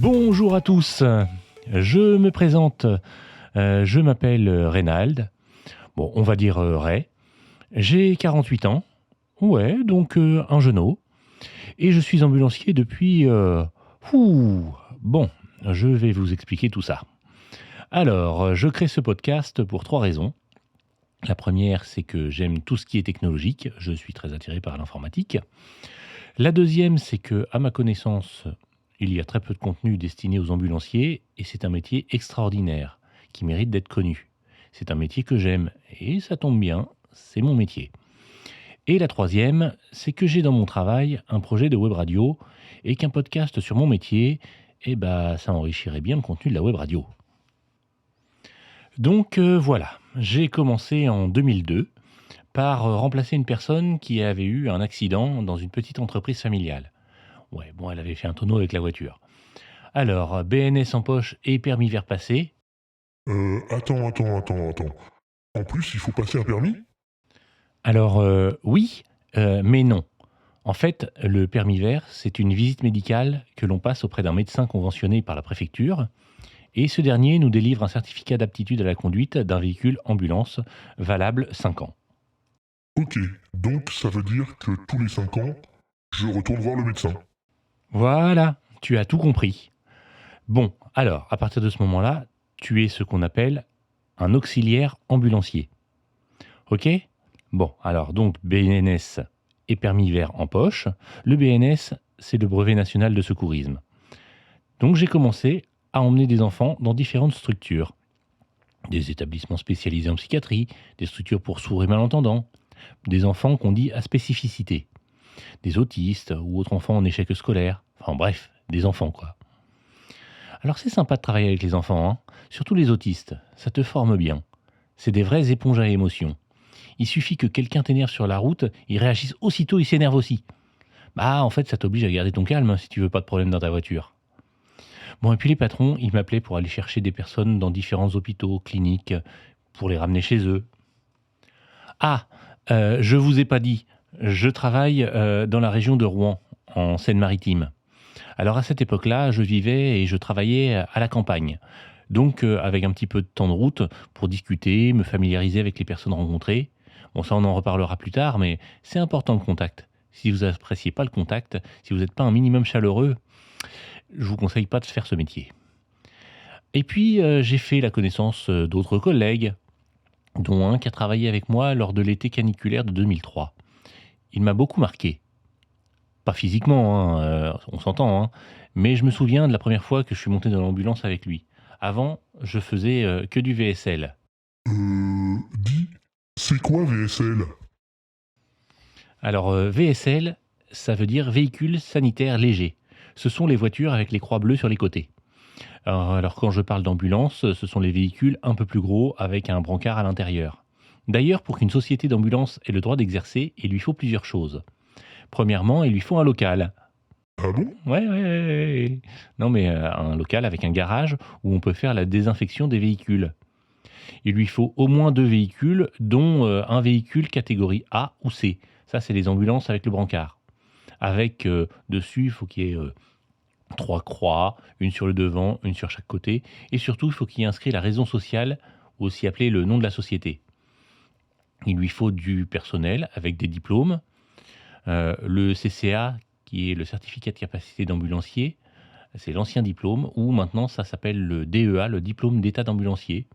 Bonjour à tous, je me présente, je m'appelle Reynald, bon on va dire Ray, j'ai 48 ans, ouais donc un jeuneau et je suis ambulancier depuis, bon, je vais vous expliquer tout ça. Alors, je crée ce podcast pour 3 raisons. La première, c'est que j'aime tout ce qui est technologique, je suis très attiré par l'informatique. La deuxième, c'est que, à ma connaissance, il y a très peu de contenu destiné aux ambulanciers et c'est un métier extraordinaire qui mérite d'être connu. C'est un métier que j'aime et ça tombe bien, c'est mon métier. Et la troisième, c'est que j'ai dans mon travail un projet de web radio et qu'un podcast sur mon métier, ça enrichirait bien le contenu de la web radio. Donc voilà, j'ai commencé en 2002 par remplacer une personne qui avait eu un accident dans une petite entreprise familiale. Ouais, bon, elle avait fait un tonneau avec la voiture. Alors, BNS en poche et permis vert passé. Attends. En plus, il faut passer un permis? Alors, oui, mais non. En fait, le permis vert, c'est une visite médicale que l'on passe auprès d'un médecin conventionné par la préfecture. Et ce dernier nous délivre un certificat d'aptitude à la conduite d'un véhicule ambulance valable 5 ans. Ok, donc ça veut dire que tous les 5 ans, je retourne voir le médecin. Voilà, tu as tout compris. Bon, alors, à partir de ce moment-là, tu es ce qu'on appelle un auxiliaire ambulancier. OK? Bon, alors donc BNS et permis vert en poche. Le BNS, c'est le brevet national de secourisme. Donc j'ai commencé à emmener des enfants dans différentes structures. Des établissements spécialisés en psychiatrie, des structures pour sourds et malentendants, des enfants qu'on dit à spécificité, des autistes ou autres enfants en échec scolaire. Enfin bref, des enfants quoi. Alors c'est sympa de travailler avec les enfants, hein, surtout les autistes, ça te forme bien. C'est des vraies éponges à émotions. Il suffit que quelqu'un t'énerve sur la route, ils réagissent aussitôt, ils s'énervent aussi. Bah, en fait, ça t'oblige à garder ton calme si tu veux pas de problème dans ta voiture. Bon, et puis les patrons, ils m'appelaient pour aller chercher des personnes dans différents hôpitaux, cliniques, pour les ramener chez eux. Ah, je vous ai pas dit, je travaille dans la région de Rouen, en Seine-Maritime. Alors à cette époque-là, je vivais et je travaillais à la campagne. Donc avec un petit peu de temps de route pour discuter, me familiariser avec les personnes rencontrées. Bon, ça on en reparlera plus tard, mais c'est important le contact. Si vous appréciez pas le contact, si vous n'êtes pas un minimum chaleureux, je vous conseille pas de faire ce métier. Et puis j'ai fait la connaissance d'autres collègues, dont un qui a travaillé avec moi lors de l'été caniculaire de 2003. Il m'a beaucoup marqué. Pas physiquement, hein, on s'entend, hein, mais je me souviens de la première fois que je suis monté dans l'ambulance avec lui. Avant, je faisais, que du VSL. Dis, c'est quoi VSL? Alors, VSL, ça veut dire véhicule sanitaire léger. Ce sont les voitures avec les croix bleues sur les côtés. Alors quand je parle d'ambulance, ce sont les véhicules un peu plus gros avec un brancard à l'intérieur. D'ailleurs, pour qu'une société d'ambulance ait le droit d'exercer, il lui faut plusieurs choses. Premièrement, il lui faut un local. Ah bon? Ouais. Non, mais un local avec un garage où on peut faire la désinfection des véhicules. Il lui faut au moins 2 véhicules, dont, un véhicule catégorie A ou C. Ça, c'est les ambulances avec le brancard. Avec, dessus, il faut qu'il y ait, 3 croix, une sur le devant, une sur chaque côté et surtout, il faut qu'il y ait inscrit la raison sociale, ou aussi appelé le nom de la société. Il lui faut du personnel avec des diplômes, le CCA qui est le certificat de capacité d'ambulancier, c'est l'ancien diplôme ou maintenant ça s'appelle le DEA, le diplôme d'état d'ambulancier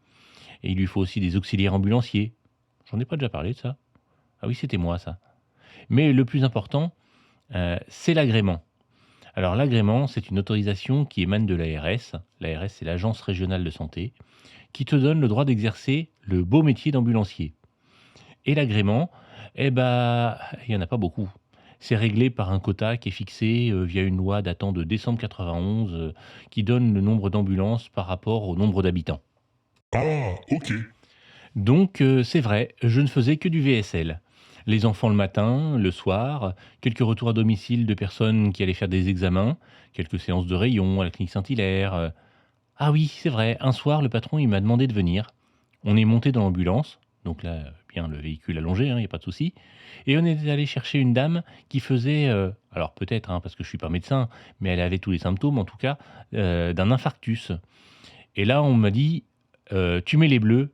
et il lui faut aussi des auxiliaires ambulanciers. J'en ai pas déjà parlé de ça? Ah oui, c'était moi ça. Mais le plus important, c'est l'agrément. Alors l'agrément, c'est une autorisation qui émane de l'ARS. L'ARS, c'est l'Agence régionale de santé, qui te donne le droit d'exercer le beau métier d'ambulancier. Et l'agrément, il y en a pas beaucoup. C'est réglé par un quota qui est fixé, via une loi datant de décembre 91, qui donne le nombre d'ambulances par rapport au nombre d'habitants. Ah, ok. Donc c'est vrai, je ne faisais que du VSL. Les enfants le matin, le soir, quelques retours à domicile de personnes qui allaient faire des examens, quelques séances de rayons à la clinique Saint-Hilaire. Ah oui, c'est vrai, un soir, le patron il m'a demandé de venir. On est monté dans l'ambulance. donc là, bien le véhicule allongé, il n'y a pas de souci. Et on est allé chercher une dame qui faisait, alors peut-être, parce que je suis pas médecin, mais elle avait tous les symptômes en tout cas, d'un infarctus. Et là, on m'a dit, «Tu mets les bleus».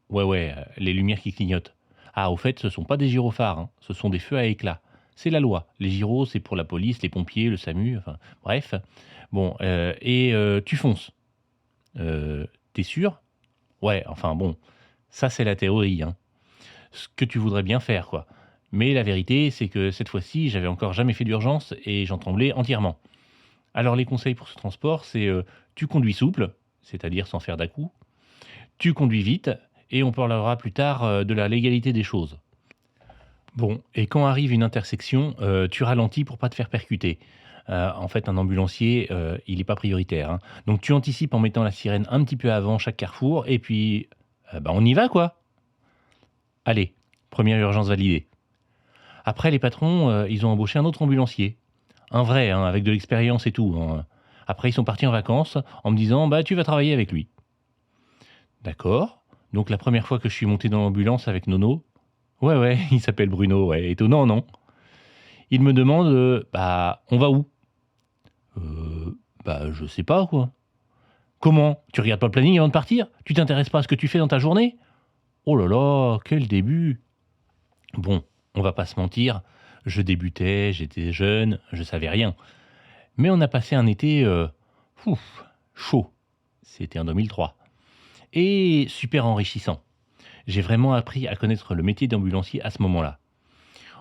Ouais, ouais, les lumières qui clignotent. Ah, au fait, ce sont pas des gyrophares, ce sont des feux à éclat. C'est la loi. Les gyros, c'est pour la police, les pompiers, le SAMU, enfin bref. Bon, tu fonces. Tu sûr? Ouais, enfin bon, ça c'est la théorie, ce que tu voudrais bien faire, quoi. Mais la vérité, c'est que cette fois-ci, j'avais encore jamais fait d'urgence et j'en tremblais entièrement. Alors les conseils pour ce transport, c'est, tu conduis souple, c'est-à-dire sans faire d'à-coups, tu conduis vite et on parlera plus tard, de la légalité des choses. Bon, et quand arrive une intersection, tu ralentis pour pas te faire percuter. En fait, un ambulancier, il est pas prioritaire, Donc tu anticipes en mettant la sirène un petit peu avant chaque carrefour et puis, on y va, quoi. Allez, première urgence validée. Après, les patrons, ils ont embauché un autre ambulancier. Un vrai, avec de l'expérience et tout, Après, ils sont partis en vacances en me disant: «Bah, tu vas travailler avec lui». D'accord. Donc la première fois que je suis monté dans l'ambulance avec Nono, ouais, ouais, il s'appelle Bruno, ouais, étonnant, non? Il me demande, «Bah, on va où?» «Bah, je sais pas, quoi». «Comment? Tu regardes pas le planning avant de partir? Tu t'intéresses pas à ce que tu fais dans ta journée?» Oh là là, quel début! Bon, on va pas se mentir, je débutais, j'étais jeune, je savais rien. Mais on a passé un été, chaud. C'était en 2003 et super enrichissant. J'ai vraiment appris à connaître le métier d'ambulancier à ce moment-là.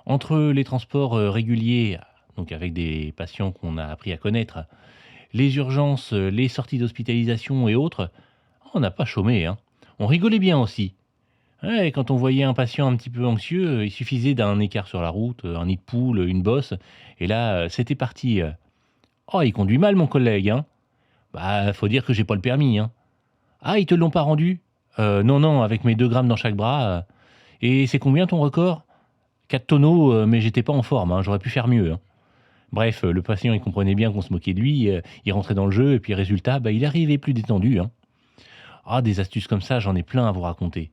Entre les transports, réguliers, donc avec des patients qu'on a appris à connaître, les urgences, les sorties d'hospitalisation et autres, on n'a pas chômé, On rigolait bien aussi. Ouais, quand on voyait un patient un petit peu anxieux, il suffisait d'un écart sur la route, un nid de poule, une bosse et là, c'était parti. «Oh, il conduit mal mon collègue, Bah, faut dire que j'ai pas le permis, «Ah, ils te l'ont pas rendu?» Non, non, avec mes 2 grammes dans chaque bras, et c'est combien ton record?» 4 tonneaux, mais j'étais pas en forme, j'aurais pu faire mieux, Bref, le patient, il comprenait bien qu'on se moquait de lui, il rentrait dans le jeu et puis résultat, il arrivait plus détendu, Ah, des astuces comme ça, j'en ai plein à vous raconter.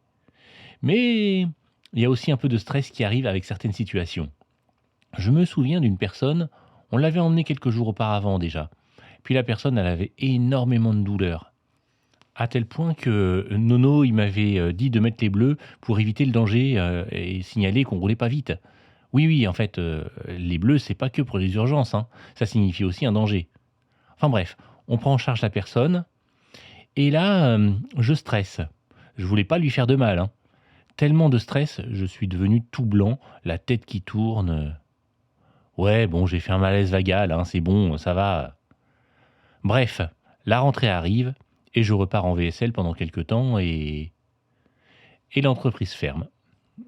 Mais il y a aussi un peu de stress qui arrive avec certaines situations. Je me souviens d'une personne, on l'avait emmenée quelques jours auparavant déjà. Puis la personne, elle avait énormément de douleur. À tel point que Nono, il m'avait dit de mettre les bleus pour éviter le danger et signaler qu'on roulait pas vite. Oui, oui, en fait, les bleus, c'est pas que pour les urgences, Ça signifie aussi un danger. Enfin bref, on prend en charge la personne et là, je stresse. Je voulais pas lui faire de mal, Tellement de stress, je suis devenu tout blanc, la tête qui tourne. Ouais, bon, j'ai fait un malaise vagal, c'est bon, ça va. Bref, la rentrée arrive et je repars en VSL pendant quelques temps et l'entreprise ferme.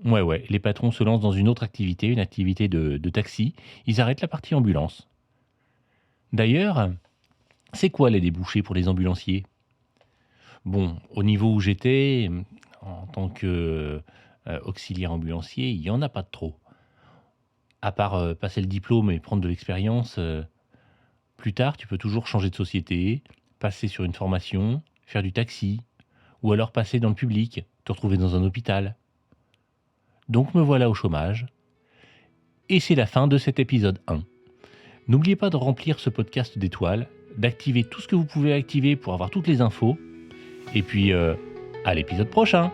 Ouais, ouais, les patrons se lancent dans une autre activité, une activité de taxi. Ils arrêtent la partie ambulance. D'ailleurs, c'est quoi les débouchés pour les ambulanciers? Bon, au niveau où j'étais, en tant que auxiliaire ambulancier, il y en a pas de trop. À part, passer le diplôme et prendre de l'expérience, plus tard, tu peux toujours changer de société, passer sur une formation, faire du taxi ou alors passer dans le public, te retrouver dans un hôpital. Donc me voilà au chômage et c'est la fin de cet épisode 1. N'oubliez pas de remplir ce podcast d'étoiles, d'activer tout ce que vous pouvez activer pour avoir toutes les infos et puis, à l'épisode prochain!